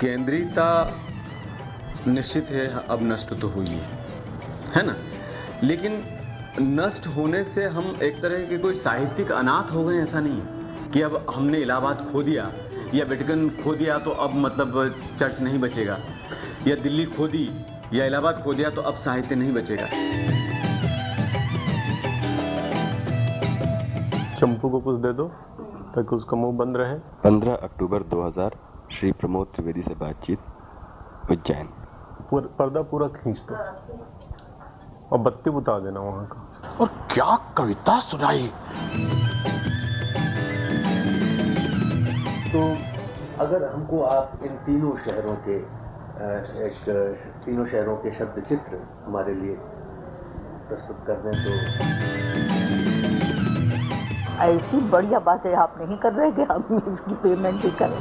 केंद्रीयता निश्चित है अब नष्ट तो हुई है ना, लेकिन नष्ट होने से हम एक तरह के कोई साहित्यिक अनाथ हो गए ऐसा नहीं है कि अब हमने इलाहाबाद खो दिया या वेटिकन खो दिया तो अब मतलब चर्च नहीं बचेगा, या दिल्ली खो दी या इलाहाबाद खो दिया तो अब साहित्य नहीं बचेगा। चंपू को कुछ दे दो ताकि उसका मुंह बंद रहे। 15 अक्टूबर 2000 श्री प्रमोद त्रिवेदी से बातचीत, उज्जैन। पर्दा पूरा खींच दो और बत्ती बुता देना वहां का। और क्या कविता सुनाई। तो अगर हमको आप इन तीनों शहरों के शब्द चित्र हमारे लिए प्रस्तुत कर दें तो। ऐसी बढ़िया बातें आप नहीं कर रहे कि हम इसकी पेमेंट भी करें।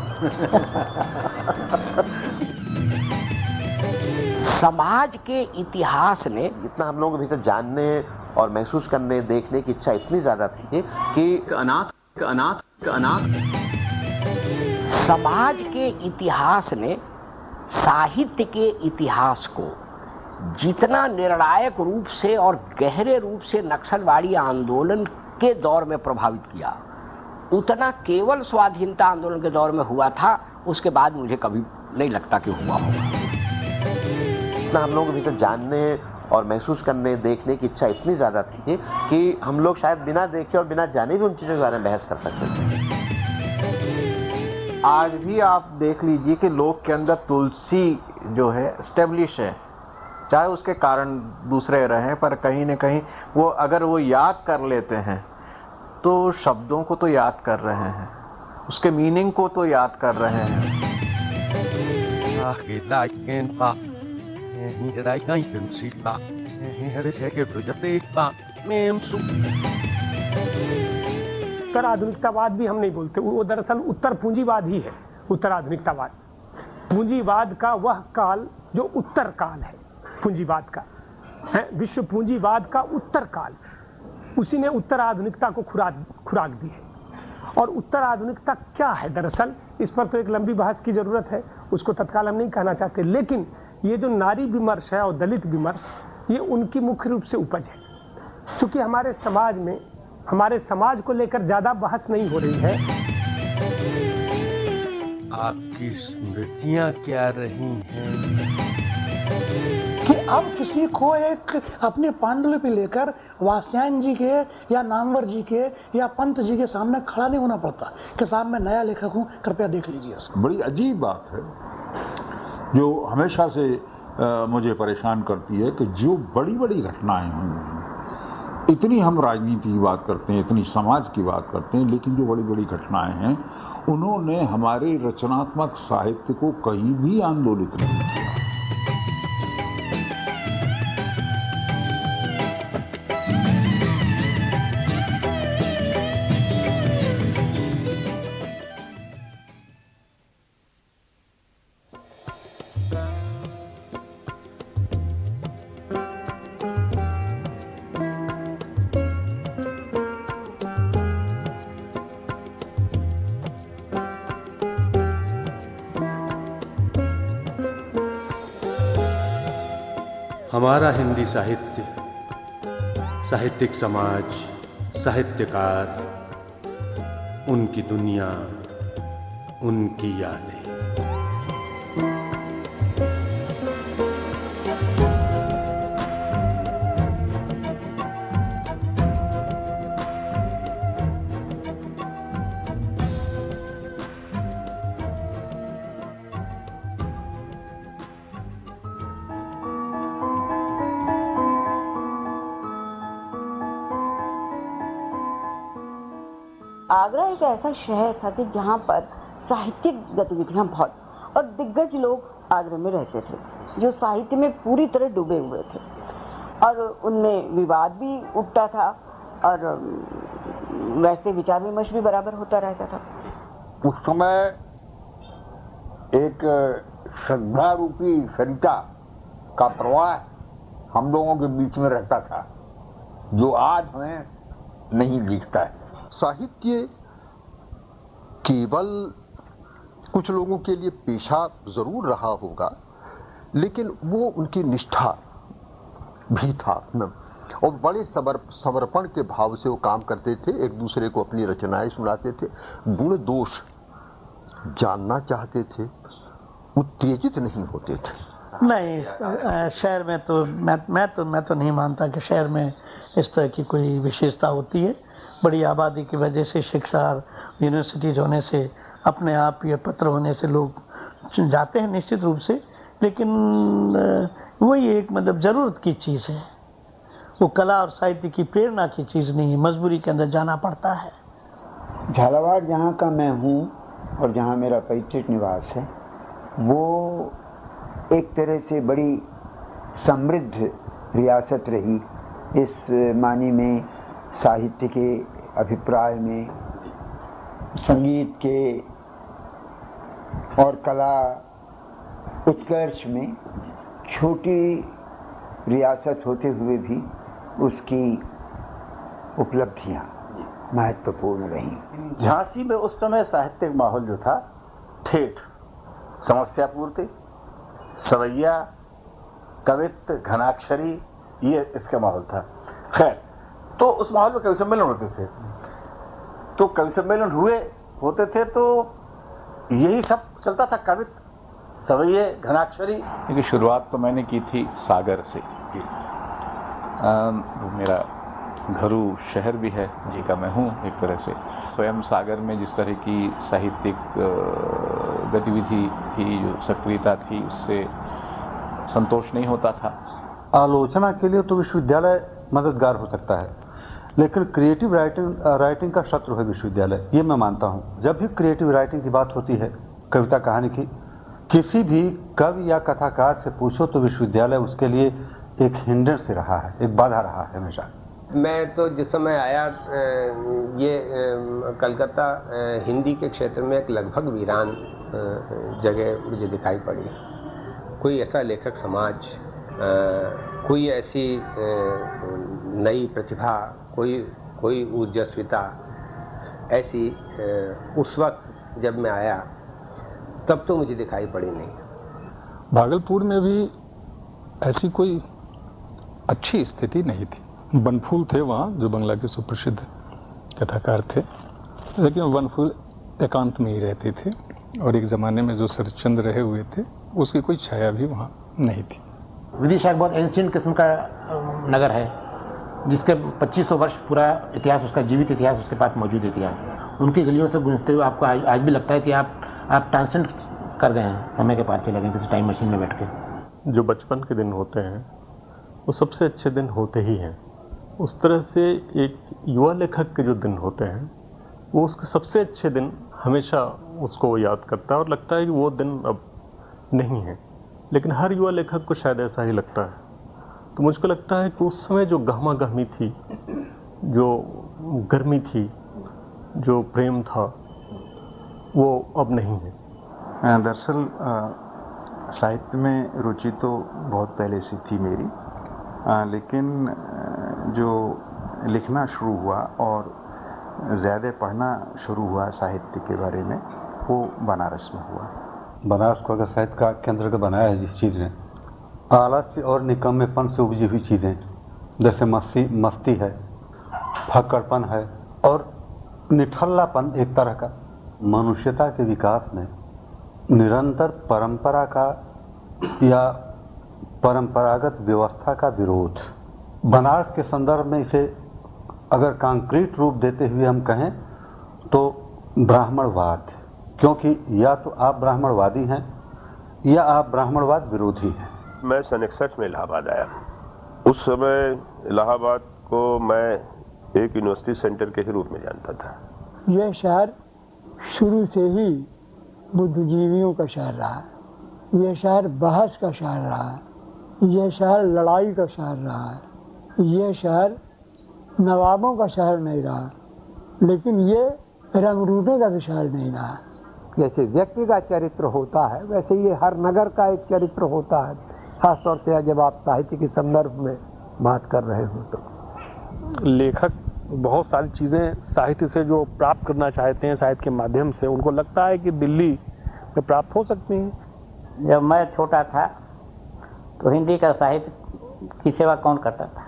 समाज के इतिहास ने जितना हम लोगों के भीतर जानने और महसूस करने देखने की इच्छा इतनी ज्यादा थी कि अनाथ समाज के इतिहास ने साहित्य के इतिहास को जितना निर्णायक रूप से और गहरे रूप से नक्सलवादी आंदोलन के दौर में प्रभावित किया, उतना केवल स्वाधीनता आंदोलन के दौर में हुआ था, उसके बाद मुझे कभी नहीं लगता कि हुआ होगा। जितना हम लोगों के भीतर जानने और महसूस करने देखने की इच्छा इतनी ज्यादा थी कि हम लोग शायद बिना देखे और बिना जाने भी उन चीजों के बारे में बहस कर सकते थे। आज भी आप देख लीजिए कि लोग के अंदर तुलसी जो है एस्टेब्लिश है, चाहे उसके कारण दूसरे रहें, पर कहीं न कहीं वो अगर वो याद कर लेते हैं तो शब्दों को तो याद कर रहे हैं, उसके मीनिंग को तो याद कर रहे हैं। उत्तर आधुनिकतावाद भी हम नहीं बोलते, वो दरअसल उत्तर पूंजीवाद ही है। उत्तर आधुनिकतावाद पूंजीवाद का वह काल जो उत्तर काल है, पूंजीवाद का है, विश्व पूंजीवाद का उत्तर काल, उसी ने उत्तर आधुनिकता को खुराक दी है। और उत्तर आधुनिकता क्या है दरअसल, इस पर तो एक लंबी बहस की जरूरत है, उसको तत्काल हम नहीं कहना चाहते, लेकिन ये जो नारी विमर्श है और दलित विमर्श, ये उनकी मुख्य रूप से उपज है। क्योंकि हमारे समाज में हमारे समाज को लेकर ज्यादा बहस नहीं हो रही है। आपकी स्मृतियां क्या रही हैं कि अब किसी को एक अपने पांडुलिपि लेकर वात्स्यायन जी के या नामवर जी के या पंत जी के सामने खड़ा नहीं होना पड़ता कि साहब मैं नया लेखक हूँ, कृपया देख लीजिए। बड़ी अजीब बात है जो हमेशा से मुझे परेशान करती है कि जो बड़ी बड़ी घटनाएं हुई, इतनी हम राजनीति की बात करते हैं, इतनी समाज की बात करते हैं, लेकिन जो बड़ी बड़ी घटनाएं हैं उन्होंने हमारे रचनात्मक साहित्य को कहीं भी आंदोलित नहीं किया। हमारा हिंदी साहित्य, साहित्यिक समाज, साहित्यकार, उनकी दुनिया, उनकी यादें। आगरा एक ऐसा शहर था कि जहाँ पर साहित्यिक गतिविधियाँ बहुत, और दिग्गज लोग आगरा में रहते थे जो साहित्य में पूरी तरह डूबे हुए थे, और उनमें विवाद भी उठता था और वैसे विचार विमर्श भी बराबर होता रहता था। उस समय एक श्रद्धा रूपी सरिता का प्रवाह हम लोगों के बीच में रहता था जो आज हमें नहीं दिखता है। साहित्य केवल कुछ लोगों के लिए पेशा जरूर रहा होगा, लेकिन वो उनकी निष्ठा भी था और बड़े समर्पण के भाव से वो काम करते थे, एक दूसरे को अपनी रचनाएं सुनाते थे, गुण दोष जानना चाहते थे, उत्तेजित नहीं होते थे। नहीं, शहर में तो मैं तो नहीं मानता कि शहर में इस तरह की कोई विशेषता होती है। बड़ी आबादी की वजह से, शिक्षा यूनिवर्सिटीज होने से, अपने आप ये पत्र होने से लोग जाते हैं निश्चित रूप से, लेकिन वही एक मतलब ज़रूरत की चीज़ है, वो कला और साहित्य की प्रेरणा की चीज़ नहीं है, मजबूरी के अंदर जाना पड़ता है। झालावाड़ जहाँ का मैं हूँ और जहाँ मेरा पैतृक निवास है, वो एक तरह से बड़ी समृद्ध रियासत रही, इस मानी में साहित्य के अभिप्राय में, संगीत के और कला उत्कर्ष में। छोटी रियासत होते हुए भी उसकी उपलब्धियां महत्वपूर्ण रही। झांसी में उस समय साहित्यिक माहौल जो था, ठेठ, समस्या पूर्ति, सवैया, कवित्व, घनाक्षरी, ये इसका माहौल था। खैर, तो उस माहौल में कवि सम्मेलन होते थे, तो कवि सम्मेलन होते थे तो यही सब चलता था, कवित्व, सवैये, घनाक्षरी। क्योंकि शुरुआत तो मैंने की थी सागर से। वो मेरा घरू शहर भी है, जी का मैं हूँ एक तरह से। स्वयं सागर में जिस तरह की साहित्यिक गतिविधि थी, जो सक्रियता थी, उससे संतोष नहीं होता था। आलोचना के लिए तो विश्वविद्यालय मददगार हो सकता है, लेकिन क्रिएटिव राइटिंग का शत्रु है विश्वविद्यालय, ये मैं मानता हूँ। जब भी क्रिएटिव राइटिंग की बात होती है, कविता कहानी की, किसी भी कवि या कथाकार से पूछो तो विश्वविद्यालय उसके लिए एक हिंड्रेंस रहा है, एक बाधा रहा है हमेशा। मैं तो जिस समय आया, ये कलकत्ता हिंदी के क्षेत्र में एक लगभग वीरान जगह मुझे दिखाई पड़ी। कोई ऐसा लेखक समाज, कोई ऐसी नई प्रतिभा, कोई ऊर्जस्विता ऐसी उस वक्त जब मैं आया तब तो मुझे दिखाई पड़ी नहीं। भागलपुर में भी ऐसी कोई अच्छी स्थिति नहीं थी। बनफूल थे वहाँ, जो बंगला के सुप्रसिद्ध कथाकार थे, लेकिन बनफूल एकांत में ही रहते थे और एक ज़माने में जो शरदचंद्र रहे हुए थे उसकी कोई छाया भी वहाँ नहीं थी। विदिशा बहुत एंशिएंट किस्म का नगर है, जिसके 2500 वर्ष पूरा इतिहास, उसका जीवित इतिहास उसके पास मौजूद इतिहास। उनकी गलियों से गुजरते हुए आपको आज भी लगता है कि आप ट्रांसेंड कर गए हैं, समय के पास चले गए किसी टाइम मशीन में बैठ के। जो बचपन के दिन होते हैं वो सबसे अच्छे दिन होते ही हैं। उस तरह से एक युवा लेखक के जो दिन होते हैं वो उसके सबसे अच्छे दिन हमेशा उसको वो याद करता है और लगता है कि वो दिन अब नहीं है। लेकिन हर युवा लेखक को शायद ऐसा ही लगता है। तो मुझको लगता है कि उस समय जो गहमा गहमी थी, जो गर्मी थी, जो प्रेम था, वो अब नहीं है। दरअसल साहित्य में रुचि तो बहुत पहले से थी मेरी, लेकिन जो लिखना शुरू हुआ और ज़्यादा पढ़ना शुरू हुआ साहित्य के बारे में, वो बनारस में हुआ। बनारस को अगर साहित्य का केंद्र का बनाया है जिस चीज़ ने, आलस्य और निकम्मेपन से उपजी हुई चीज़ें, जैसे मस्ती है, फक्कड़पन है और निठल्लापन एक तरह का, मनुष्यता के विकास में निरंतर परंपरा का या परंपरागत व्यवस्था का विरोध। बनारस के संदर्भ में इसे अगर कंक्रीट रूप देते हुए हम कहें तो ब्राह्मणवाद, क्योंकि या तो आप ब्राह्मणवादी हैं या आप ब्राह्मणवाद विरोधी हैं। मैं सन 61 में इलाहाबाद आया। उस समय इलाहाबाद को मैं एक यूनिवर्सिटी सेंटर के ही रूप में जानता था। यह शहर शुरू से ही बुद्धिजीवियों का शहर रहा है, यह शहर बहस का शहर रहा है, यह शहर लड़ाई का शहर रहा है, यह शहर नवाबों का शहर नहीं रहा, लेकिन ये रंगरूटों का भी शहर नहीं रहा। जैसे व्यक्ति का चरित्र होता है वैसे ये हर नगर का एक चरित्र होता है, खासतौर से जब आप साहित्य के संदर्भ में बात कर रहे हो। तो लेखक बहुत सारी चीज़ें साहित्य से जो प्राप्त करना चाहते हैं, साहित्य के माध्यम से, उनको लगता है कि दिल्ली प्राप्त हो सकती हैं। जब मैं छोटा था तो हिंदी का साहित्य की सेवा कौन करता था?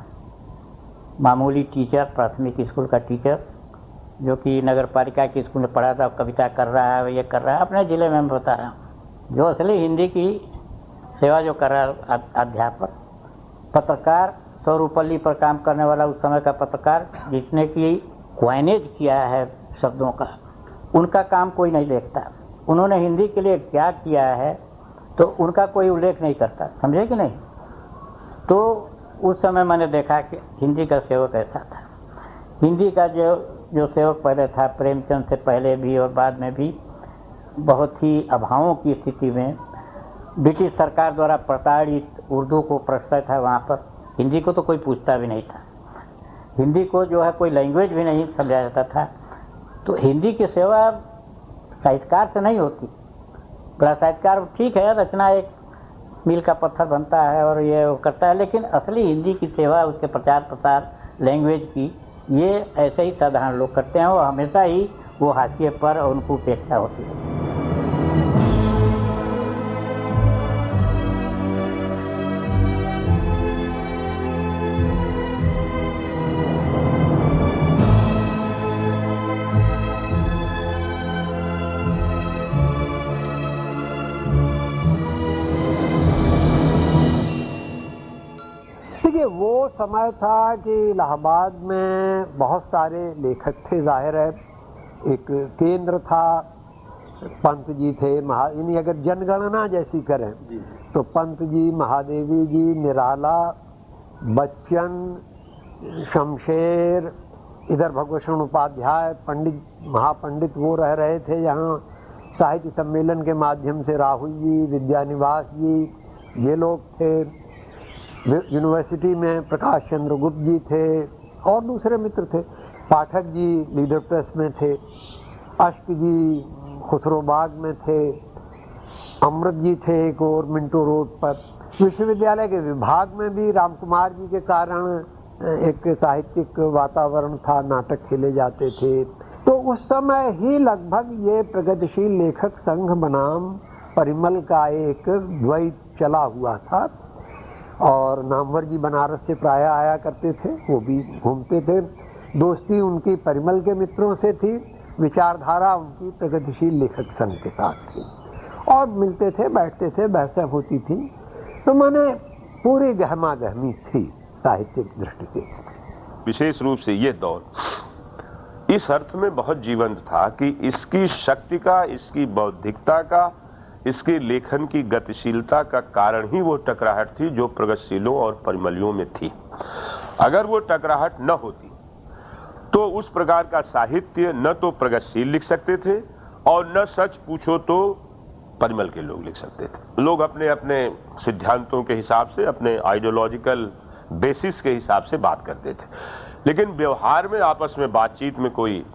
मामूली टीचर, प्राथमिक स्कूल का टीचर जो कि नगर पालिका के स्कूल में पढ़ा था, कविता कर रहा है, ये कर रहा है, अपने ज़िले में बता रहा हूँ। जो असली हिंदी की सेवा जो कर रहा है अध्यापक, पत्रकार, सौरूपल्ली पर काम करने वाला उस समय का पत्रकार जिसने की क्वाइनेज किया है शब्दों का, उनका काम कोई नहीं देखता। उन्होंने हिंदी के लिए क्या किया है तो उनका कोई उल्लेख नहीं करता, समझे कि नहीं? तो उस समय मैंने देखा कि हिंदी का सेवक ऐसा था। हिंदी का जो सेवक पहले था, प्रेमचंद से पहले भी और बाद में भी, बहुत ही अभावों की स्थिति में ब्रिटिश सरकार द्वारा प्रताड़ित उर्दू को प्रश्रय था वहाँ पर। हिंदी को तो कोई पूछता भी नहीं था, हिंदी को जो है कोई लैंग्वेज भी नहीं समझा जाता था। तो हिंदी की सेवा साहित्यकार से नहीं होती। बड़ा साहित्यकार ठीक है, रचना एक मील का पत्थर बनता है और ये वो करता है, लेकिन असली हिंदी की सेवा, उसके प्रचार प्रसार, लैंग्वेज की, ये ऐसे ही साधारण लोग करते हैं। वो हमेशा ही वो हाशिए पर और उनको उपेक्षा होती है। वो समय था कि इलाहाबाद में बहुत सारे लेखक थे, जाहिर है एक केंद्र था, पंत जी थे, यानी अगर जनगणना जैसी करें तो पंत जी, महादेवी जी, निराला, बच्चन, शमशेर, इधर भगवत उपाध्याय, पंडित, महापंडित वो रह रहे थे यहाँ। साहित्य सम्मेलन के माध्यम से राहुल जी, विद्यानिवास जी, ये लोग थे। यूनिवर्सिटी में प्रकाश चंद्र गुप्त जी थे और दूसरे मित्र थे। पाठक जी लीडर प्रेस में थे, अश्क जी खुसरो बाग में थे, अमृत जी थे एक और मिंटो रोड पर। विश्वविद्यालय के विभाग में भी राम कुमार जी के कारण एक साहित्यिक वातावरण था, नाटक खेले जाते थे। तो उस समय ही लगभग ये प्रगतिशील लेखक संघ बनाम परिमल का एक द्वैत चला हुआ था। और नामवर जी बनारस से प्राय आया करते थे, वो भी घूमते थे। दोस्ती उनकी परिमल के मित्रों से थी, विचारधारा उनकी प्रगतिशील लेखक संघ के साथ थी और मिलते थे, बैठते थे, बहसें होती थी। तो मैंने पूरी गहमा गहमी थी साहित्यिक दृष्टि से। विशेष रूप से ये दौर इस अर्थ में बहुत जीवंत था कि इसकी शक्ति का, इसकी बौद्धिकता का, इसके लेखन की गतिशीलता का कारण ही वो टकराहट थी जो प्रगतिशीलों और परिमलियों में थी। अगर वो टकराहट न होती तो उस प्रकार का साहित्य न तो प्रगतिशील लिख सकते थे और न सच पूछो तो परिमल के लोग लिख सकते थे। लोग अपने अपने सिद्धांतों के हिसाब से, अपने आइडियोलॉजिकल बेसिस के हिसाब से बात करते थे, लेकिन व्यवहार में आपस में बातचीत में कोई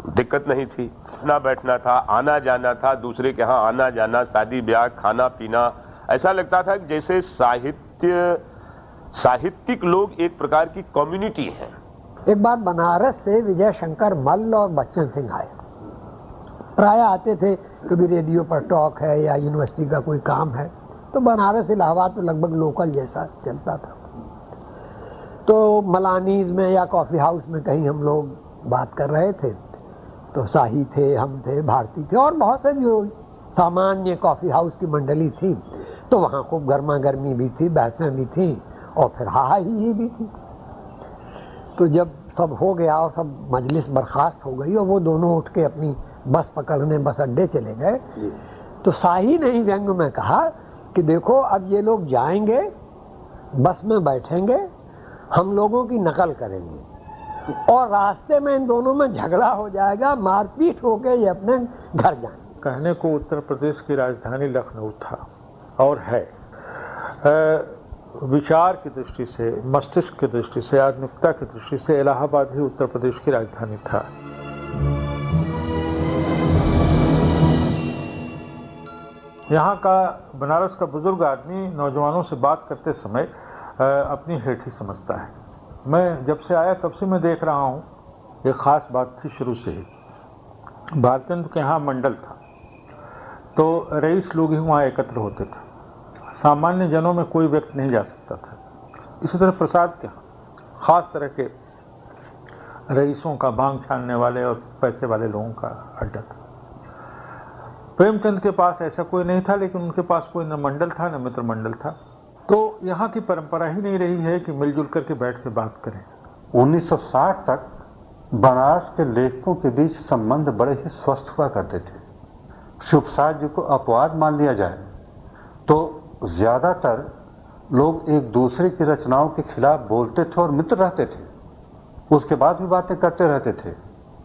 दिक्कत नहीं थी। उठना बैठना था, आना जाना था, दूसरे के यहाँ आना जाना, शादी ब्याह, खाना पीना, ऐसा लगता था कि जैसे साहित्यिक लोग एक प्रकार की कम्युनिटी है। एक बार बनारस से विजय शंकर मल्ल और बच्चन सिंह आए, प्राय आते थे, कभी रेडियो पर टॉक है या यूनिवर्सिटी का कोई काम है, तो बनारस इलाहाबाद तो लगभग लोकल जैसा चलता था। तो मलानीज में या कॉफी हाउस में कहीं हम लोग बात कर रहे थे, तो शाही थे, हम थे, भारती थे और बहुत से जो सामान्य कॉफी हाउस की मंडली थी। तो वहाँ खूब गर्मा गर्मी भी थी, बहसें भी थी और फिर हा ही भी थी। तो जब सब हो गया और सब मजलिस बर्खास्त हो गई और वो दोनों उठ के अपनी बस पकड़ने बस अड्डे चले गए, तो शाही ने ही व्यंग में कहा कि देखो अब ये लोग जाएंगे, बस में बैठेंगे, हम लोगों की नकल करेंगे और रास्ते में इन दोनों में झगड़ा हो जाएगा, मारपीट होके ये अपने घर जाएंगे। कहने को उत्तर प्रदेश की राजधानी लखनऊ था और है। विचार की दृष्टि से, मस्तिष्क की दृष्टि से, आधुनिकता की दृष्टि से इलाहाबाद ही उत्तर प्रदेश की राजधानी था। यहाँ का बनारस का बुजुर्ग आदमी नौजवानों से बात करते समय अपनी हेठी समझता है। मैं जब से आया तब से मैं देख रहा हूँ, एक ख़ास बात थी शुरू से ही। भारतेंदु के यहाँ मंडल था, तो रईस लोग ही वहाँ एकत्र होते थे, सामान्य जनों में कोई व्यक्ति नहीं जा सकता था। इसी तरह प्रसाद के खास तरह के रईसों का, भांग छानने वाले और पैसे वाले लोगों का अड्डा था। प्रेमचंद के पास ऐसा कोई नहीं था, लेकिन उनके पास कोई न मंडल था न मित्र मंडल था। तो यहाँ की परंपरा ही नहीं रही है कि मिलजुल करके बैठ के बात करें। 1960 तक बनारस के लेखकों के बीच संबंध बड़े ही स्वस्थ हुआ करते थे। शिव प्रसाद जी को अपवाद मान लिया जाए तो ज्यादातर लोग एक दूसरे की रचनाओं के खिलाफ बोलते थे और मित्र रहते थे, उसके बाद भी बातें करते रहते थे।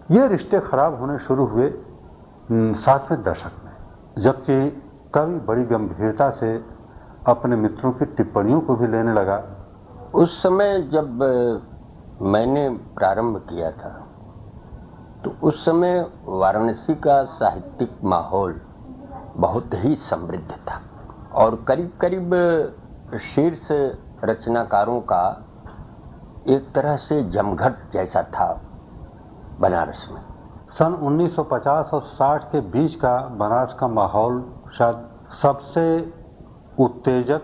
ये रिश्ते खराब होने शुरू हुए 60वें दशक में, जबकि कवि बड़ी गंभीरता से अपने मित्रों की टिप्पणियों को भी लेने लगा। उस समय जब मैंने प्रारंभ किया था तो उस समय वाराणसी का साहित्यिक माहौल बहुत ही समृद्ध था और करीब करीब शीर्ष रचनाकारों का एक तरह से जमघट जैसा था बनारस में। सन 1950 और 60 के बीच का बनारस का माहौल शायद सबसे उत्तेजक,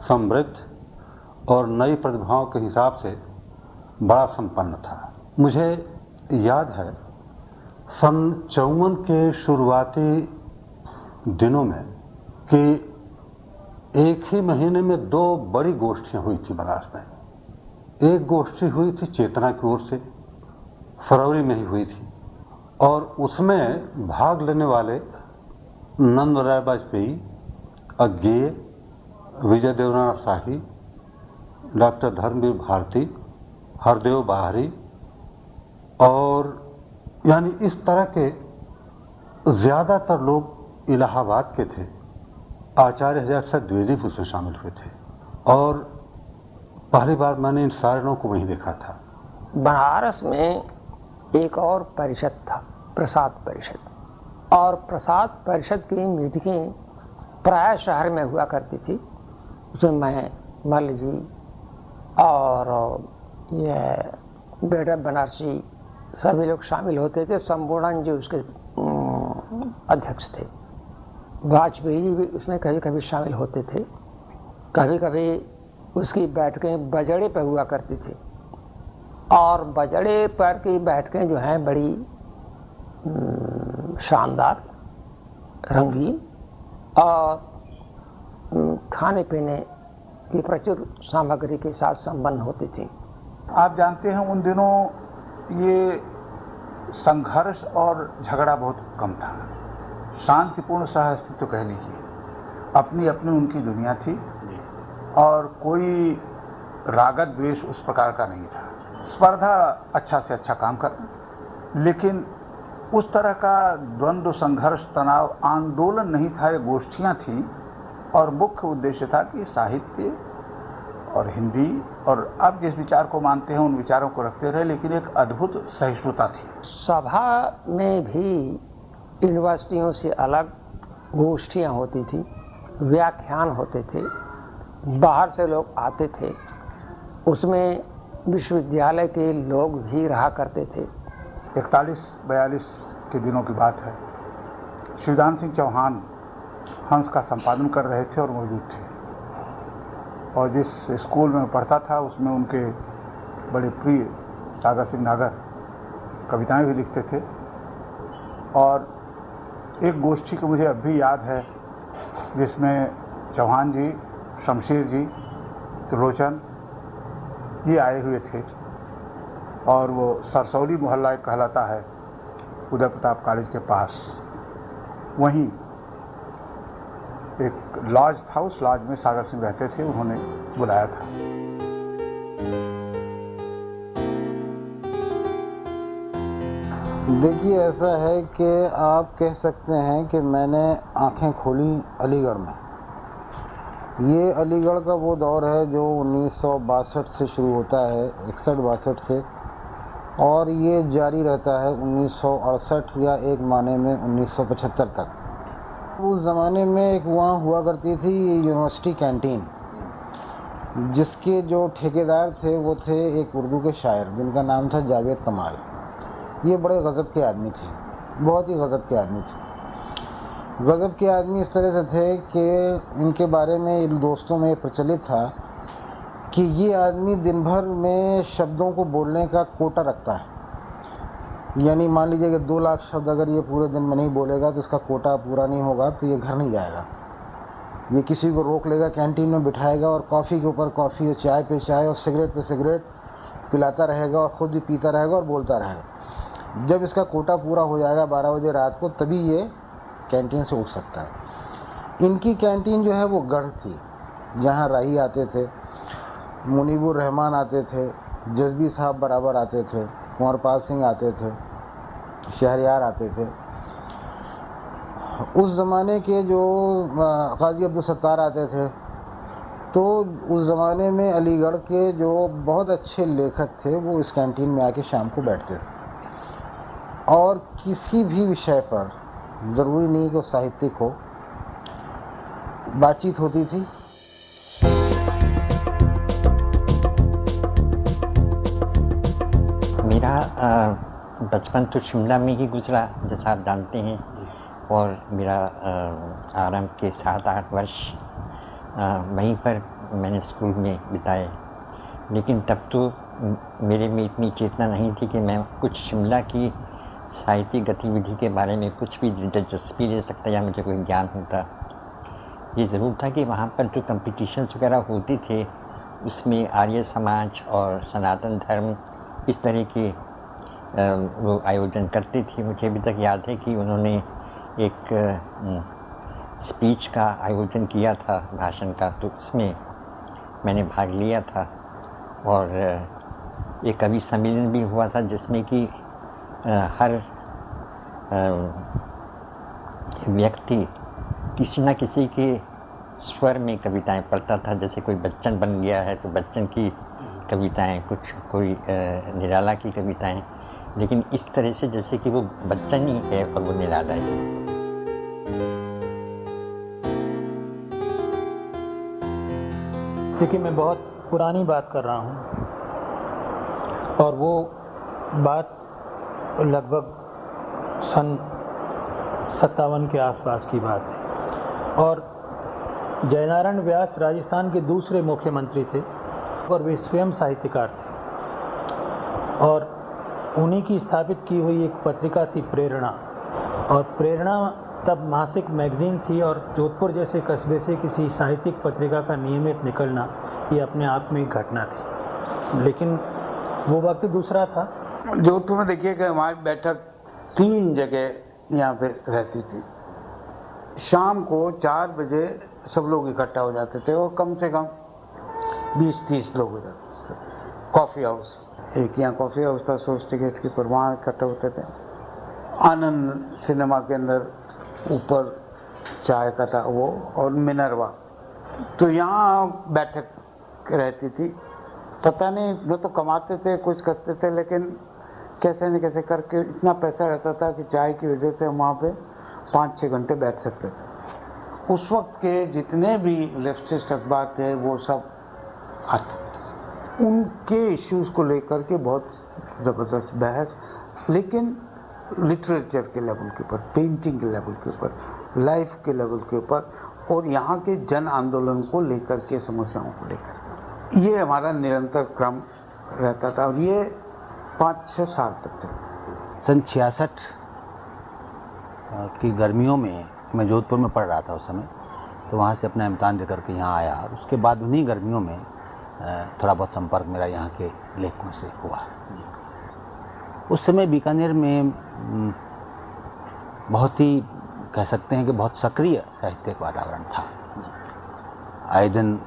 समृद्ध और नई प्रतिभाओं के हिसाब से बड़ा संपन्न था। मुझे याद है सन 54 के शुरुआती दिनों में कि एक ही महीने में 2 बड़ी गोष्ठियां हुई थी बनारस में। एक गोष्ठी हुई थी चेतना की ओर से, फरवरी में ही हुई थी, और उसमें भाग लेने वाले नंदराय वाजपेयी, अज्ञेय, विजय देवनाथ शाही, डॉक्टर धर्मवीर भारती, हरदेव बाहरी और यानी इस तरह के ज्यादातर लोग इलाहाबाद के थे। आचार्य हजारे प्रसाद द्विवेदी भी उसमें शामिल हुए थे और पहली बार मैंने इन सारे लोगों को वहीं देखा था। बनारस में एक और परिषद था, प्रसाद परिषद, और प्रसाद परिषद की मीटिंगें प्राय शहर में हुआ करती थी। उसमें मैं, मल्ल जी और ये बेटा बनारसी सभी लोग शामिल होते थे। संपूर्ण जी उसके अध्यक्ष थे। वाजपेयी जी भी उसमें कभी कभी शामिल होते थे। कभी कभी उसकी बैठकें बजड़े पर हुआ करती थी और बजड़े पर की बैठकें जो हैं बड़ी शानदार, रंगीन और खाने पीने की प्रचुर सामग्री के साथ संपन्न होती थी। आप जानते हैं उन दिनों ये संघर्ष और झगड़ा बहुत कम था, शांतिपूर्ण सह अस्तित्व कह लीजिए। अपनी अपनी उनकी दुनिया थी और कोई रागत द्वेष उस प्रकार का नहीं था। स्पर्धा अच्छा से अच्छा काम करना, लेकिन उस तरह का द्वंद्व, संघर्ष, तनाव, आंदोलन नहीं था। ये गोष्ठियां थी और मुख्य उद्देश्य था कि साहित्य और हिंदी और अब जिस विचार को मानते हैं उन विचारों को रखते रहे, लेकिन एक अद्भुत सहिष्णुता थी। सभा में भी यूनिवर्सिटियों से अलग गोष्ठियां होती थी, व्याख्यान होते थे, बाहर से लोग आते थे, उसमें विश्वविद्यालय के लोग भी रहा करते थे। 41-42 के दिनों की बात है। शिवदान सिंह चौहान हंस का संपादन कर रहे थे और मौजूद थे, और जिस स्कूल में पढ़ता था उसमें उनके बड़े प्रिय सागर सिंह नागर कविताएं भी लिखते थे। और एक गोष्ठी को मुझे अब भी याद है जिसमें चौहान जी, शमशेर जी, त्रिलोचन ये आए हुए थे, और वो सरसौली मोहल्ला एक कहलाता है उदय प्रताप कॉलेज के पास, वहीं एक लॉज था, उस लॉज में सागर सिंह रहते थे, उन्होंने बुलाया था। देखिए, ऐसा है कि आप कह सकते हैं कि मैंने आंखें खोली अलीगढ़ में। ये अलीगढ़ का वो दौर है जो 1962 से शुरू होता है, 61-62 से, और ये जारी रहता है 1968 या एक माने में 1975 तक। उस ज़माने में एक वहाँ हुआ करती थी यूनिवर्सिटी कैंटीन, जिसके जो ठेकेदार थे वो थे एक उर्दू के शायर जिनका नाम था जावेद कमाल। ये बड़े गज़ब के आदमी थे, बहुत ही गज़ब के आदमी थे। गजब के आदमी इस तरह से थे कि इनके बारे में इन दोस्तों में प्रचलित था कि ये आदमी दिन भर में शब्दों को बोलने का कोटा रखता है। यानी मान लीजिए कि 2 लाख शब्द अगर ये पूरे दिन में नहीं बोलेगा तो इसका कोटा पूरा नहीं होगा तो ये घर नहीं जाएगा। ये किसी को रोक लेगा, कैंटीन में बिठाएगा और कॉफ़ी के ऊपर कॉफ़ी और चाय पे चाय और सिगरेट पे सिगरेट पिलाता रहेगा और ख़ुद भी पीता रहेगा और बोलता रहेगा। जब इसका कोटा पूरा हो जाएगा 12 बजे रात को, तभी ये कैंटीन से उठ सकता है। इनकी कैंटीन जो है वो गढ़ थी, जहाँ राही आते थे, मुनीबुर रहमान आते थे, जज़बी साहब बराबर आते थे, कुंवरपाल सिंह आते थे, शहरयार आते थे। उस ज़माने के जो काजी अब्दुल सत्तार आते थे, तो उस ज़माने में अलीगढ़ के जो बहुत अच्छे लेखक थे वो इस कैंटीन में आके शाम को बैठते थे और किसी भी विषय पर, ज़रूरी नहीं कि वो साहित्यिक हो, बातचीत होती थी। मेरा बचपन तो शिमला में ही गुजरा, जैसा आप जानते हैं, और मेरा आरंभ के 7-8 वर्ष वहीं पर मैंने स्कूल में बिताए। लेकिन तब तो मेरे में इतनी चेतना नहीं थी कि मैं कुछ शिमला की साहित्यिक गतिविधि के बारे में कुछ भी दिलचस्पी ले सकता या मुझे कोई ज्ञान होता। ये ज़रूर था कि वहाँ पर जो कंपटीशन्स वगैरह होते थे उसमें आर्य समाज और सनातन धर्म इस तरह के वो आयोजन करते थे। मुझे अभी तक याद है कि उन्होंने एक स्पीच का आयोजन किया था, भाषण का, तो उसमें मैंने भाग लिया था। और एक कवि सम्मेलन भी हुआ था जिसमें कि हर व्यक्ति किसी न किसी के स्वर में कविताएं पढ़ता था। जैसे कोई बच्चन बन गया है तो बच्चन की कविताएं, कुछ कोई निराला की कविताएं, लेकिन इस तरह से जैसे कि वो बच्चन ही है और वो निराला है। देखिए, मैं बहुत पुरानी बात कर रहा हूँ और वो बात लगभग सन 57 के आसपास की बात है। और जयनारायण व्यास राजस्थान के दूसरे मुख्यमंत्री थे और वे स्वयं साहित्यकार थे। और उन्हीं की स्थापित की हुई एक पत्रिका थी प्रेरणा, और प्रेरणा तब मासिक मैगजीन थी, और जोधपुर जैसे कस्बे से किसी साहित्यिक पत्रिका का नियमित निकलना ये अपने आप में एक घटना थी। लेकिन वो वक्त दूसरा था। जोधपुर में देखिए कि हमारी बैठक 3 जगह यहाँ पे रहती थी। शाम को 4 बजे सब लोग इकट्ठा हो जाते थे और कम से कम 20-30 लोग हो जाते थे। कॉफ़ी हाउस, एक यहाँ कॉफ़ी हाउस था सोसाइटी गेट के ऊपर, वहाँ इकट्ठा होते थे। आनंद सिनेमा के अंदर ऊपर चाय का था वो, और मिनरवा, तो यहाँ बैठक रहती थी। पता नहीं, वो तो कमाते थे, कुछ करते थे, लेकिन कैसे न कैसे करके इतना पैसा रहता था कि चाय की वजह से हम वहाँ पे 5-6 घंटे बैठ सकते थे। उस वक्त के जितने भी लेफ्टिस्ट अखबार थे वो सब आते थे। उनके इश्यूज को लेकर के बहुत ज़बरदस्त बहस, लेकिन लिटरेचर के लेवल के ऊपर, पेंटिंग के लेवल के ऊपर, लाइफ के लेवल के ऊपर, और यहाँ के जन आंदोलन को लेकर के, समस्याओं को लेकर, ये हमारा निरंतर क्रम रहता था। और ये 5-6 साल तक चला। सन 66 की गर्मियों में मैं जोधपुर में पढ़ रहा था उस समय, तो वहाँ से अपना इम्तिहान देकर के यहाँ आया, और उसके बाद उन्हीं गर्मियों में थोड़ा बहुत संपर्क मेरा यहाँ के लेखकों से हुआ। उस समय बीकानेर में बहुत ही, कह सकते हैं कि बहुत सक्रिय साहित्यिक वातावरण था। आए दिन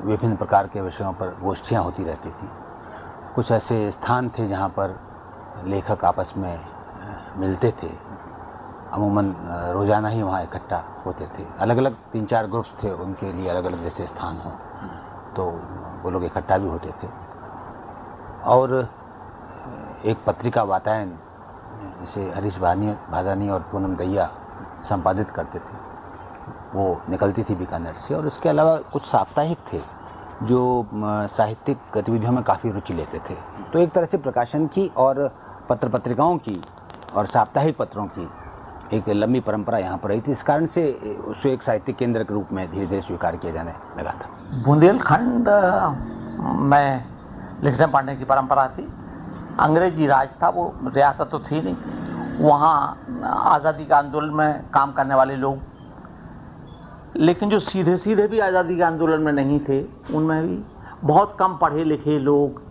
विभिन्न प्रकार के विषयों पर गोष्ठियाँ होती रहती थी। कुछ ऐसे स्थान थे जहाँ पर लेखक आपस में मिलते थे, अमूमन रोज़ाना ही वहाँ इकट्ठा होते थे। अलग अलग 3-4 ग्रुप्स थे, उनके लिए अलग अलग जैसे स्थान हो, तो वो लोग इकट्ठा भी होते थे। और एक पत्रिका वातायन, जिसे हरीश भादानी और पूनम दहिया संपादित करते थे, वो निकलती थी बीकानेर से। और इसके अलावा कुछ साप्ताहिक थे जो साहित्यिक गतिविधियों में काफ़ी रुचि लेते थे। तो एक तरह से प्रकाशन की और पत्र पत्रिकाओं की और साप्ताहिक पत्रों की एक लंबी परंपरा यहाँ पर रही थी, इस कारण से उसको एक साहित्यिक केंद्र के रूप में धीरे धीरे स्वीकार किया जाने लगा था। बुंदेलखंड में लिखने पढ़ने की परंपरा थी। अंग्रेजी राज था, वो रियासत तो थी नहीं। वहाँ आज़ादी के आंदोलन में काम करने वाले लोग, लेकिन जो सीधे सीधे भी आज़ादी के आंदोलन में नहीं थे, उनमें भी बहुत कम पढ़े लिखे लोग।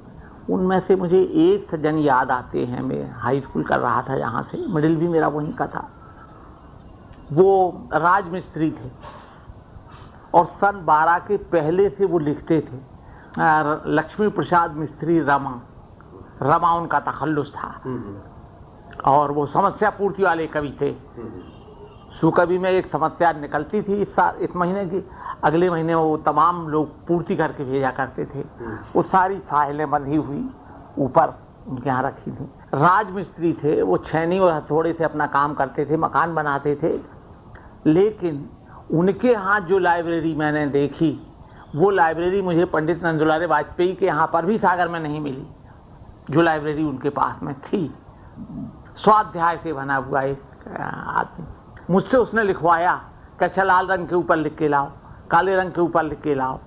उनमें से मुझे एक सज्जन याद आते हैं। मैं हाई स्कूल कर रहा था यहाँ से, मिडिल भी मेरा वहीं का था। वो राजमिस्त्री थे और सन 12 के पहले से वो लिखते थे। लक्ष्मी प्रसाद मिस्त्री रमा उनका तखल्लुस था और वो समस्या पूर्ति वाले कवि थे। सुकवि में एक समस्या निकलती थी इस महीने की, अगले महीने वो तमाम लोग पूर्ति करके भेजा करते थे। वो सारी फाइलें बंधी हुई ऊपर उनके यहाँ रखी थी। राजमिस्त्री थे, वो छेनी और हथौड़े से अपना काम करते थे, मकान बनाते थे। लेकिन उनके यहाँ जो लाइब्रेरी मैंने देखी, वो लाइब्रेरी मुझे पंडित नंदुलारे वाजपेयी के यहाँ पर भी सागर में नहीं मिली। जो लाइब्रेरी उनके पास में थी, स्वाध्याय से बना हुआ एक आदमी, मुझसे उसने लिखवाया कि अच्छा लाल रंग के ऊपर लिख के लाओ, काले रंग के ऊपर लिख के लाओ,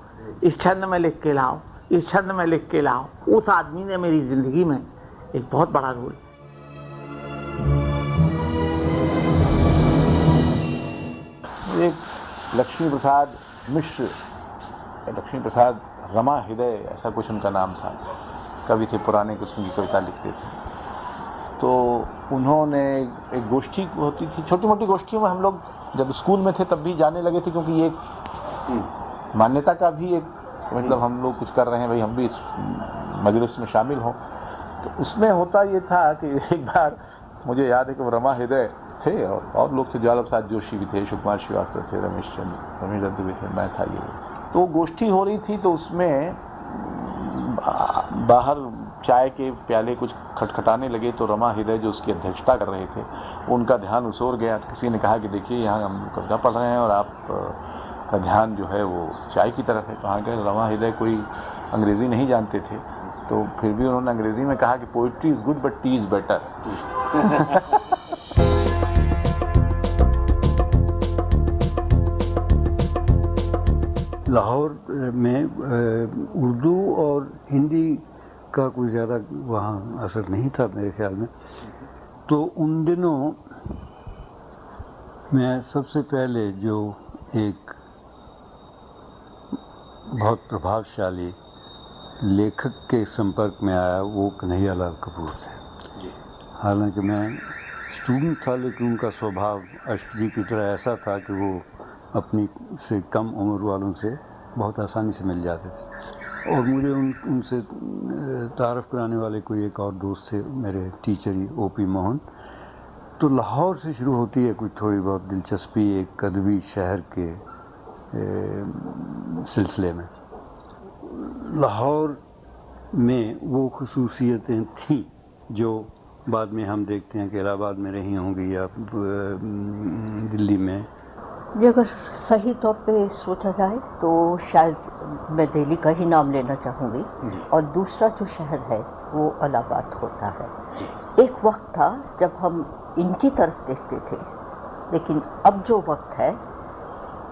इस छंद में लिख के लाओ, इस छंद में लिख के लाओ। उस आदमी ने मेरी जिंदगी में एक बहुत बड़ा रोल। एक लक्ष्मी प्रसाद मिश्र, लक्ष्मी प्रसाद रमा हृदय, ऐसा कुछ उनका नाम था, कवि थे, पुराने किस्म की कविता लिखते थे। तो उन्होंने एक गोष्ठी होती थी, छोटी मोटी गोष्ठियों में हम लोग जब स्कूल में थे तब भी जाने लगे थे, क्योंकि ये एक मान्यता का भी एक मतलब हम लोग कुछ कर रहे हैं भाई, हम भी इस मजलिस में शामिल हों। तो उसमें होता ये था कि एक बार मुझे याद है कि वो रमा हृदय थे और लोग थे, ज्वाला प्रसाद जोशी भी थे, सुकुमार श्रीवास्तव थे, रमेश चंद्र भी थे, मैं था। ये तो गोष्ठी हो रही थी, तो उसमें बाहर चाय के प्याले कुछ खटखटाने लगे। तो रमा हृदय जो उसकी अध्यक्षता कर रहे थे, उनका ध्यान उस ओर गया। तो किसी ने कहा कि देखिए यहाँ हम कविता पढ़ रहे हैं और आप का ध्यान जो है वो चाय की तरफ है। कहाँ गए? रमा हृदय कोई अंग्रेजी नहीं जानते थे, तो फिर भी उन्होंने अंग्रेजी में कहा कि poetry is good but T is better. Lahore में उर्दू और हिंदी का कोई ज़्यादा वहाँ असर नहीं था मेरे ख्याल में। तो उन दिनों मैं सबसे पहले जो एक बहुत प्रभावशाली लेखक के संपर्क में आया वो कन्हैयालाल कपूर थे। हालांकि मैं स्टूडेंट था, लेकिन उनका स्वभाव अष्ट जी की तरह ऐसा था कि वो अपनी से कम उम्र वालों से बहुत आसानी से मिल जाते थे। और मुझे उनसे तारफ़ कराने वाले कोई एक और दोस्त थे मेरे टीचर ही, ओपी मोहन। तो लाहौर से शुरू होती है कुछ थोड़ी बहुत दिलचस्पी एक अदबी शहर के सिलसिले में। लाहौर में वो खुसूसियतें थीं जो बाद में हम देखते हैं कि इलाहाबाद में रही होंगी या दिल्ली में। जी अगर सही तौर पे सोचा जाए तो शायद मैं दिल्ली का ही नाम लेना चाहूँगी, और दूसरा जो शहर है वो इलाहाबाद होता है। एक वक्त था जब हम इनकी तरफ देखते थे, लेकिन अब जो वक्त है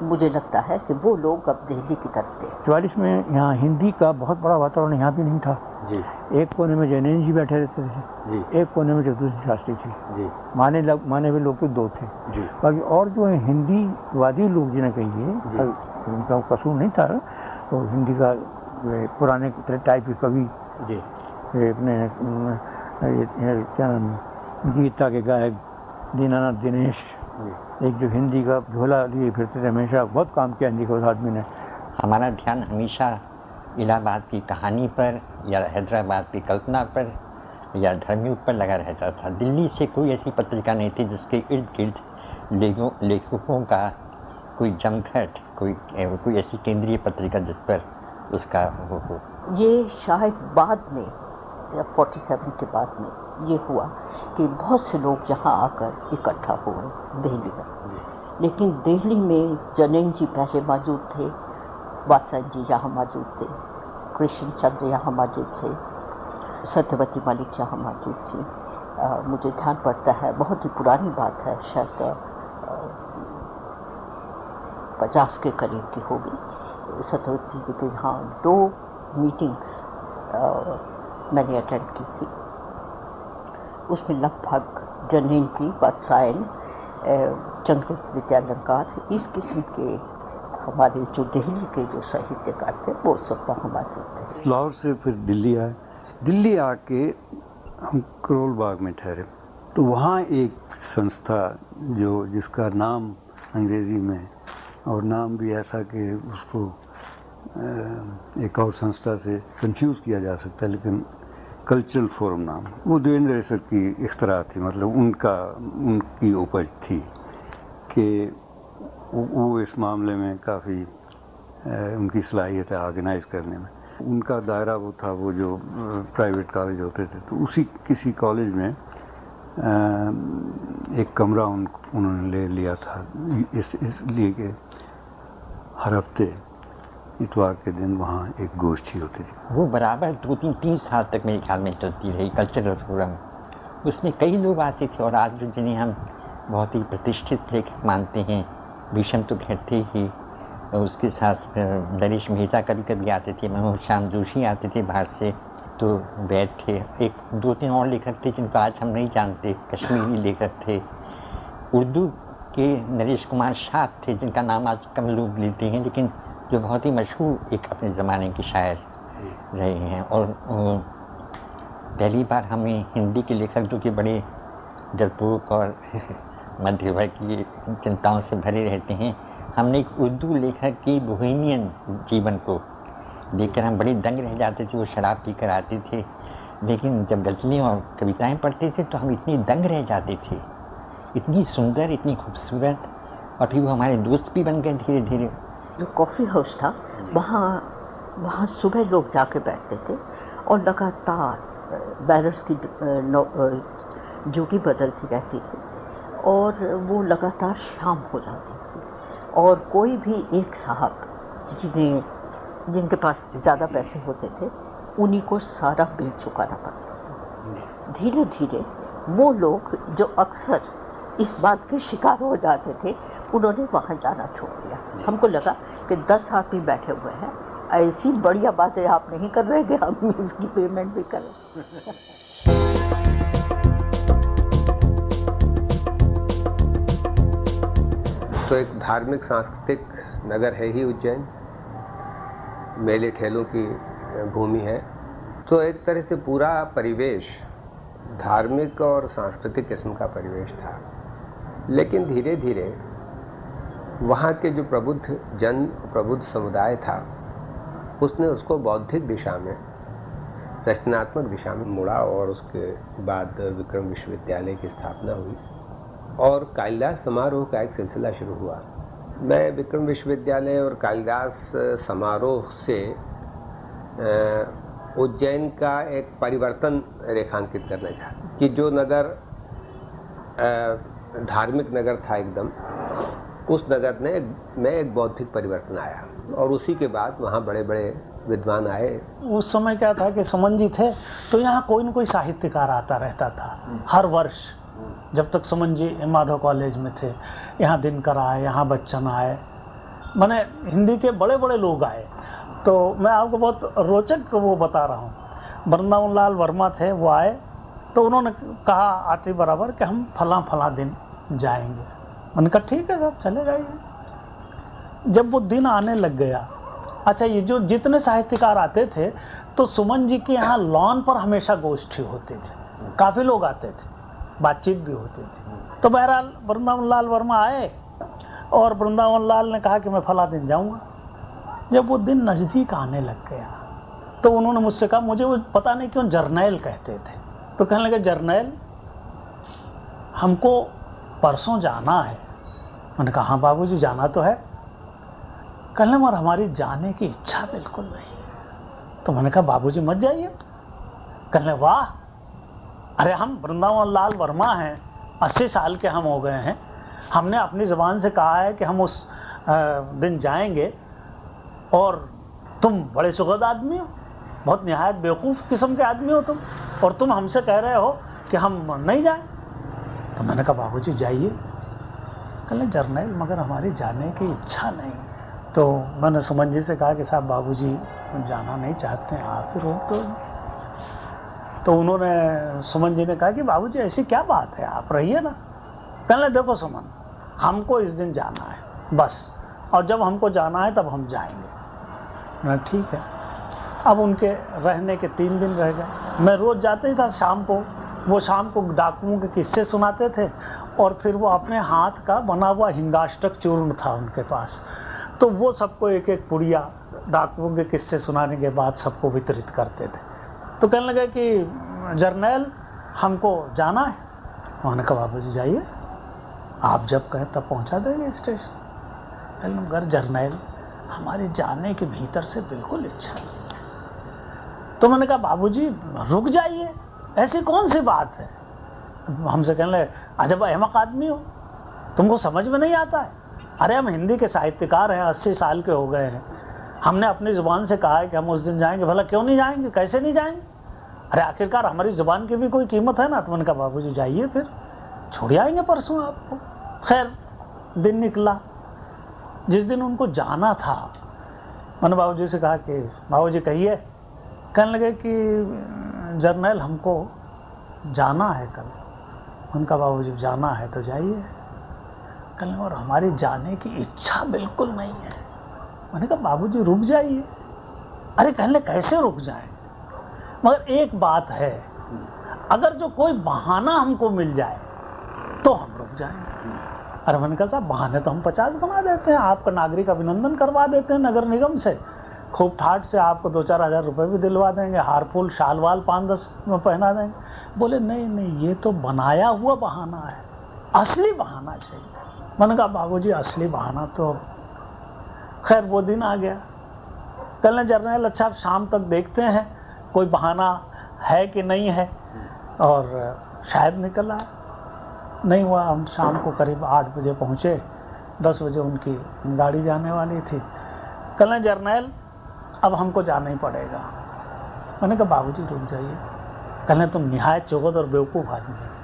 मुझे लगता है कि वो लोग अब दिल्ली की तरफ थे। 44 में यहाँ हिंदी का बहुत बड़ा वातावरण यहाँ भी नहीं था जी। एक कोने में जैनैन जी बैठे रहते थे जी। एक कोने में चतुर्थ शास्त्री थे जी। माने हुए लोग तो दो थे जी। बाकी और जो है हिंदी वादी लोग जिन्हें कहिए, उनका कसूर नहीं था। तो हिंदी का पुराने टाइप के कवि जी, अपने क्या नाम, गीता के गायक दीनानाथ दिनेश, एक जो हिंदी का झोला लिए फिरते थे, हमेशा बहुत काम किया हिंदी को उस आदमी ने। हमारा ध्यान हमेशा इलाहाबाद की कहानी पर या हैदराबाद की कल्पना पर या धर्मयुग पर लगा रहता था। दिल्ली से कोई ऐसी पत्रिका नहीं थी जिसके इर्द गिर्द लेखकों का कोई जमघट, कोई ऐसी केंद्रीय पत्रिका जिस पर उसका हो। ये शायद बाद में 47 के बाद में ये हुआ कि बहुत से लोग यहाँ आकर इकट्ठा हुए दिल्ली में। लेकिन दिल्ली में जैनैन जी पहले मौजूद थे, वात्स्यन जी यहाँ मौजूद थे, कृष्ण चंद्र यहाँ मौजूद थे, सत्यवती मलिक यहाँ मौजूद थी। मुझे ध्यान पड़ता है, बहुत ही पुरानी बात है, शायद 50 के करीब की होगी। सत्यवती जी के यहाँ 2 मीटिंग्स मैंने अटेंड की थी। उसमें लगभग जनयंती, वात्सायन, चंद्रगुप्त विद्यालंकार, इस किस्म के हमारे जो दिल्ली के जो साहित्यकार थे वो सब वहाँ मौजूद थे। लाहौर से फिर दिल्ली आए। दिल्ली आके हम करोल बाग में ठहरे, तो वहाँ एक संस्था जिसका नाम अंग्रेजी में, और नाम भी ऐसा कि उसको एक और संस्था से कंफ्यूज किया जा सकता है, लेकिन कल्चरल फोरम नाम, वो देवेंद्र रेसर की इख्तरा थी, मतलब उनकी उपज थी कि वो इस मामले में काफ़ी उनकी सलाहियत है ऑर्गेनाइज करने में। उनका दायरा वो था, वो जो प्राइवेट कॉलेज होते थे, तो उसी किसी कॉलेज में एक कमरा उन्होंने ले लिया था, इसलिए कि हर हफ्ते इतवार के दिन वहाँ एक गोष्ठी होती थी। वो बराबर 2-3 साल तक मेरे ख्याल में चलती रही कल्चरल फोरम। उसमें कई लोग आते थे, और आज जिन्हें हम बहुत ही प्रतिष्ठित लेखक मानते हैं, भीषम तो खैर थे ही, उसके साथ नरेश मेहता कभी कभी आते थे, मनोहर श्याम जोशी आते थे बाहर से, तो वैद थे, 1-2-3 और लेखक थे जिनको आज हम नहीं जानते, कश्मीरी लेखक थे। उर्दू के नरेश कुमार शाह थे, जिनका नाम आज कम लोग लेते हैं, लेकिन जो बहुत ही मशहूर एक अपने ज़माने के शायर रहे हैं। और पहली बार हमें हिंदी के लेखक जो कि बड़े डरपोक और मध्य वर्ग की चिंताओं से भरे रहते हैं, हमने एक उर्दू लेखक की बोहेमियन जीवन को देखकर हम बड़े दंग रह जाते थे। वो शराब पी कर आते थे, लेकिन जब गज़लें और कविताएं पढ़ते थे तो हम इतने दंग रह जाते थे, इतनी सुंदर, इतनी खूबसूरत, और फिर वो हमारे दोस्त भी बन गए धीरे धीरे। जो कॉफ़ी हाउस था, वहाँ सुबह लोग जाके बैठते थे और लगातार बैरर्स की ड्यूटी बदलती रहती थी, और वो लगातार शाम हो जाती थी, और कोई भी एक साहब जिनके पास ज़्यादा पैसे होते थे, उन्हीं को सारा बिल चुकाना पड़ता था। धीरे धीरे वो लोग जो अक्सर इस बात के शिकार हो जाते थे, उन्होंने वहाँ जाना छोड़ दिया। हमको लगा कि 10 आदमी बैठे हुए हैं, ऐसी बढ़िया बातें आप नहीं कर रहे कि हम इसकी पेमेंट भी करें। तो एक धार्मिक सांस्कृतिक नगर है ही उज्जैन, मेले ठेलों की भूमि है, तो एक तरह से पूरा परिवेश धार्मिक और सांस्कृतिक किस्म का परिवेश था। लेकिन धीरे धीरे वहाँ के जो प्रबुद्ध समुदाय था, उसने उसको बौद्धिक दिशा में, रचनात्मक दिशा में मुड़ा, और उसके बाद विक्रम विश्वविद्यालय की स्थापना हुई और कालिदास समारोह का एक सिलसिला शुरू हुआ। मैं विक्रम विश्वविद्यालय और कालिदास समारोह से उज्जैन का एक परिवर्तन रेखांकित करना चाहता कि जो नगर धार्मिक नगर था एकदम, उस नगर में एक बौद्धिक परिवर्तन आया, और उसी के बाद वहाँ बड़े बड़े विद्वान आए। उस समय क्या था कि सुमन जी थे, तो यहाँ कोई न कोई साहित्यकार आता रहता था हर वर्ष। जब तक सुमन जी माधव कॉलेज में थे, यहाँ दिनकर आए, यहाँ बच्चन आए, मैंने हिंदी के बड़े बड़े लोग आए। तो मैं आपको बहुत रोचक वो बता रहा हूँ, वृंदावन लाल वर्मा थे, वो आए, तो उन्होंने कहा आते बराबर कि हम फला दिन जाएंगे। मैंने कहा ठीक है साहब, चले जाइए। जब वो दिन आने लग गया, अच्छा ये जो जितने साहित्यकार आते थे, तो सुमन जी के यहाँ लॉन पर हमेशा गोष्ठी होती थी, काफ़ी लोग आते थे, बातचीत भी होती थी। तो बहरहाल वृंदावन लाल वर्मा आए, और वृंदावन लाल ने कहा कि मैं फला दिन जाऊँगा। जब वो दिन नज़दीक आने लग गया, तो उन्होंने मुझसे कहा, मुझे वो पता नहीं क्यों जर्नैल कहते थे, तो कहने लगे जर्नैल हमको परसों जाना है। मैंने कहा हाँ बाबूजी जाना तो है। कहने मगर हमारी जाने की इच्छा बिल्कुल नहीं है। तो मैंने कहा बाबूजी मत जाइए। कहने वाह, अरे हम वृंदावन लाल वर्मा हैं, 80 साल के हम हो गए हैं, हमने अपनी ज़बान से कहा है कि हम उस दिन जाएंगे, और तुम बड़े सुखद आदमी हो, बहुत निहायत बेवकूफ़ किस्म के आदमी हो तुम, और तुम हमसे कह रहे हो कि हम नहीं जाएं। तो मैंने कहा बाबूजी जाइए। कहने जर्नैल मगर हमारी जाने की इच्छा नहीं है। तो मैंने सुमन जी से कहा कि साहब बाबूजी जाना नहीं चाहते हैं, आप ही रोक तो उन्होंने सुमन जी ने कहा कि बाबूजी ऐसी क्या बात है, आप रहिए ना। कहने देखो सुमन, हमको इस दिन जाना है बस, और जब हमको जाना है तब हम जाएंगे। मैं ठीक है। अब उनके रहने के 3 दिन रह गए। मैं रोज जाते ही था शाम को, वो शाम को डाकुओं के किस्से सुनाते थे और फिर वो अपने हाथ का बना हुआ हिंगाष्टक चूर्ण था उनके पास, तो वो सबको एक एक पुड़िया डाकुओं के किस्से सुनाने के बाद सबको वितरित करते थे। तो कहने लगे कि जर्नैल हमको जाना है। उन्होंने कहा बाबूजी जाइए, आप जब कहें तब पहुंचा देंगे स्टेशन। कहने मगर जर्नैल हमारे जाने के भीतर से बिल्कुल इच्छा नहीं है। तो मैंने कहा बाबूजी रुक जाइए, ऐसी कौन सी बात है। हमसे कहने लगे अजब अहमक आदमी हो, तुमको समझ में नहीं आता है। अरे हम हिंदी के साहित्यकार हैं, 80 साल के हो गए हैं, हमने अपनी जुबान से कहा है कि हम उस दिन जाएंगे, भला क्यों नहीं जाएंगे, कैसे नहीं जाएंगे। अरे आखिरकार हमारी जुबान की भी कोई कीमत है ना। तो मैंने कहा बाबूजी जाइए, फिर छोड़ आएंगे परसों आपको। खैर दिन निकला, जिस दिन उनको जाना था मैंने बाबूजी से कहा कि बाबूजी कहिए। कहने लगे कि जर्नैल हमको जाना है कल। उनका बाबूजी जाना है तो जाइए। कहने और हमारी जाने की इच्छा बिल्कुल नहीं है। मैंने कहा बाबूजी रुक जाइए। अरे कहने कैसे रुक जाएं, मगर एक बात है, अगर जो कोई बहाना हमको मिल जाए तो हम रुक जाएंगे। अरे मैंने कहा साहब बहाने तो हम 50 बना देते हैं, आपका नागरिक अभिनंदन करवा देते हैं नगर निगम से, खूब ठाट से आपको 2-4 हज़ार रुपए भी दिलवा देंगे, हार फूल शाल वाल 5-10 में पहना देंगे। बोले नहीं नहीं, ये तो बनाया हुआ बहाना है, असली बहाना चाहिए। मैंने कहा बाबूजी असली बहाना तो। खैर वो दिन आ गया। कहने जर्नैल अच्छा शाम तक देखते हैं कोई बहाना है कि नहीं है, और शायद निकल आए। नहीं हुआ। हम शाम को करीब 8 बजे पहुँचे, 10 बजे उनकी गाड़ी जाने वाली थी। कहने जर्नैल अब हमको जाना ही पड़ेगा। मैंने कहा बाबूजी रुक जाइए। कहने तुम निहायत चौबद और बेवकूफ़ आदमी है।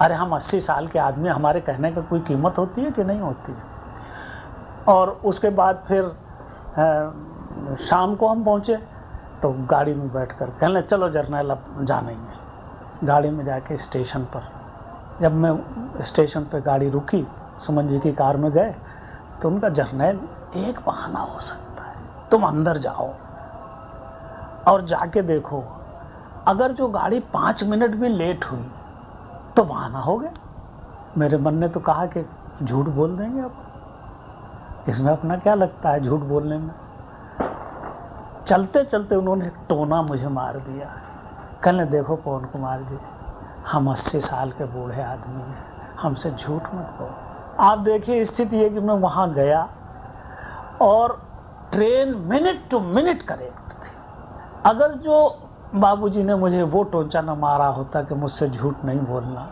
अरे हम 80 साल के आदमी, हमारे कहने का कोई कीमत होती है कि नहीं होती है। और उसके बाद फिर शाम को हम पहुँचे तो गाड़ी में बैठकर कहने चलो जर्नैल अब जाना ही है। गाड़ी में जाके स्टेशन पर, जब मैं स्टेशन पर गाड़ी रुकी, सुमन जी की कार में गए, तो उनका जर्नैल एक बहाना हो सकता है, तुम अंदर जाओ और जाके देखो, अगर जो गाड़ी 5 मिनट भी लेट हुई तो बहाना हो गया। मेरे मन ने तो कहा कि झूठ बोल देंगे, अब इसमें अपना क्या लगता है झूठ बोलने में। चलते चलते उन्होंने एक टोना मुझे मार दिया। कहने देखो पवन कुमार जी, हम 80 साल के बूढ़े आदमी हैं, हमसे झूठ मत बोलो। आप देखिए स्थिति ये कि मैं वहाँ गया और train minute to minute correct थी। अगर जो बाबूजी ने मुझे वो टोंचा न मारा होता कि मुझसे झूठ नहीं बोलना,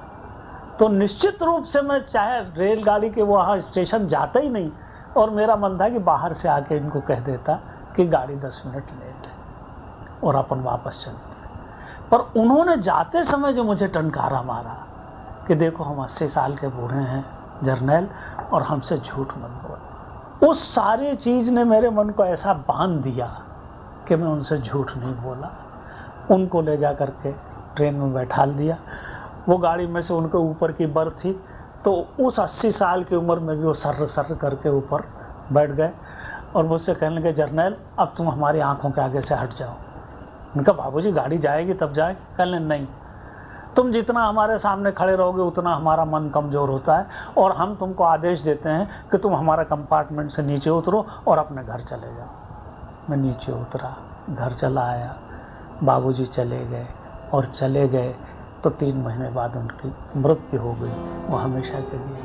तो निश्चित रूप से मैं चाहे रेलगाड़ी के वहाँ स्टेशन जाता ही नहीं, और मेरा मन था कि बाहर से आके इनको कह देता कि गाड़ी 10 मिनट लेट है और अपन वापस चलते। पर उन्होंने जाते समय जो मुझे टंकारा मारा कि देखो हम 80 साल के बूढ़े हैं जर्नैल, और हमसे झूठ मत बोलो, उस सारी चीज़ ने मेरे मन को ऐसा बांध दिया कि मैं उनसे झूठ नहीं बोला। उनको ले जा करके ट्रेन में बैठाल दिया। वो गाड़ी में से उनके ऊपर की बर्थ थी, तो उस 80 साल की उम्र में भी वो सर्र सर्र करके ऊपर बैठ गए और मुझसे कहने लगे जर्नैल अब तुम हमारी आंखों के आगे से हट जाओ। उनका बाबूजी गाड़ी जाएगी तब जाएगी। कहने नहीं, तुम जितना हमारे सामने खड़े रहोगे उतना हमारा मन कमज़ोर होता है, और हम तुमको आदेश देते हैं कि तुम हमारा कंपार्टमेंट से नीचे उतरो और अपने घर चले जाओ। मैं नीचे उतरा, घर चला आया, बाबूजी चले गए, और चले गए तो 3 महीने बाद उनकी मृत्यु हो गई, वो हमेशा के लिए।